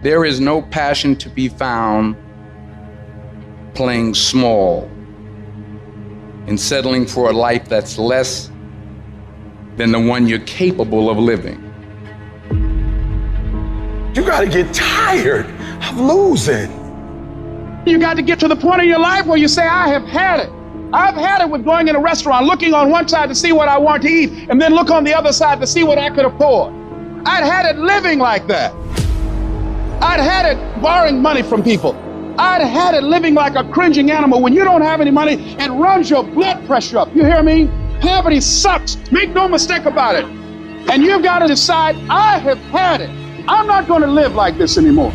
There is no passion to be found playing small and settling for a life that's less than the one you're capable of living. You gotta get tired of losing. You got to get to the point in your life where you say, I have had it. I've had it with going in a restaurant, looking on one side to see what I want to eat, and then look on the other side to see what I could afford. I'd had it living like that. I'd had it borrowing money from people. I'd had it living like a cringing animal. When you don't have any money, it runs your blood pressure up. You hear me? Poverty sucks. Make no mistake about it. And you've got to decide, I have had it. I'm not going to live like this anymore.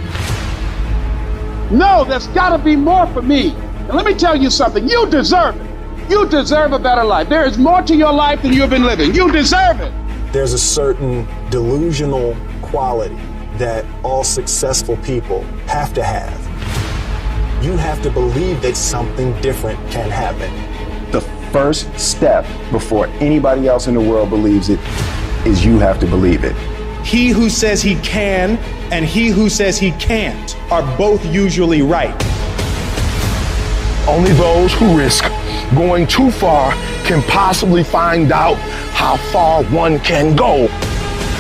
No, there's got to be more for me. And let me tell you something. You deserve it. You deserve a better life. There is more to your life than you've been living. You deserve it. There's a certain delusional quality that all successful people have to have. You have to believe that something different can happen. The first step before anybody else in the world believes it is you have to believe it. He who says he can and he who says he can't are both usually right. Only those who risk going too far can possibly find out how far one can go.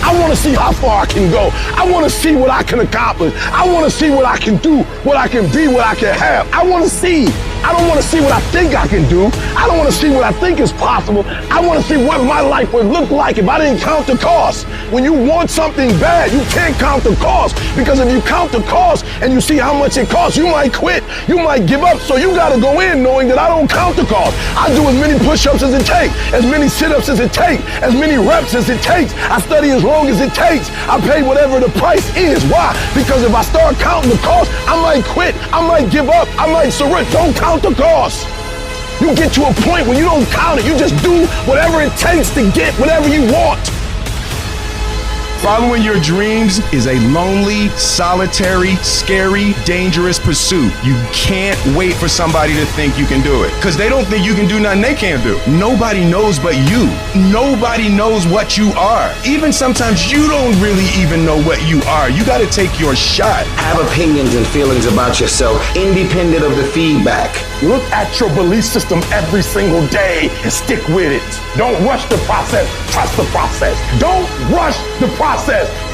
I want to see how far I can go. I want to see what I can accomplish. I want to see what I can do, what I can be, what I can have. I want to see. I don't want to see what I think I can do. I don't want to see what I think is possible. I want to see what my life would look like if I didn't count the cost. When you want something bad, you can't count the cost, because if you count the cost and you see how much it costs, you might quit. You might give up. So you got to go in knowing that I don't count the cost. I do as many push-ups as it takes, as many sit-ups as it takes, as many reps as it takes. I study as long as it takes. I pay whatever the price is. Why? Because if I start counting the cost, I might quit. I might give up. I might surrender. Don't count the cost. You get to a point where you don't count it. You just do whatever it takes to get whatever you want. Following your dreams is a lonely, solitary, scary, dangerous pursuit. You can't wait for somebody to think you can do it, because they don't think you can do nothing they can't do. Nobody knows but you. Nobody knows what you are. Even sometimes you don't really even know what you are. You got to take your shot. Have opinions and feelings about yourself, independent of the feedback. Look at your belief system every single day and stick with it. Don't rush the process. Trust the process. Don't rush the process.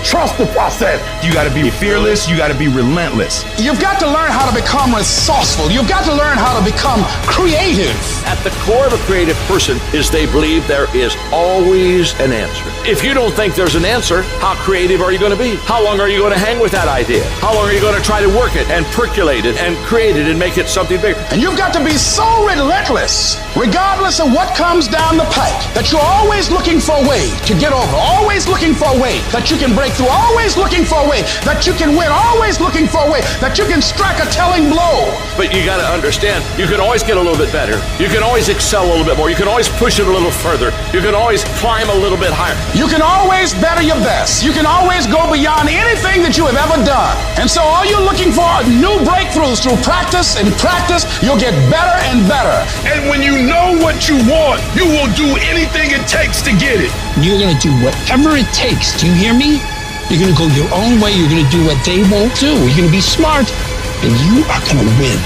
Trust the process. You got to be fearless. You got to be relentless. You've got to learn how to become resourceful. You've got to learn how to become creative. At the core of a creative person is they believe there is always an answer. If you don't think there's an answer, how creative are you going to be? How long are you going to hang with that idea? How long are you going to try to work it and percolate it and create it and make it something bigger? And you've got to be so relentless, regardless of what comes down the pike, that you're always looking for a way to get over, always looking for a way that you can break through, always looking for a way that you can win, always looking for a way that you can strike a telling blow. But you got to understand, you can always get a little bit better. You can always excel a little bit more. You can always push it a little further. You can always climb a little bit higher. You can always better your best. You can always go beyond anything that you have ever done. And so all you're looking for are new breakthroughs through practice and practice. You'll get better and better. And when you know what you want, you will do anything it takes to get it. You're going to do whatever it takes. Do you hear me? You're going to go your own way. You're going to do what they won't do. You're going to be smart, and you are going to win.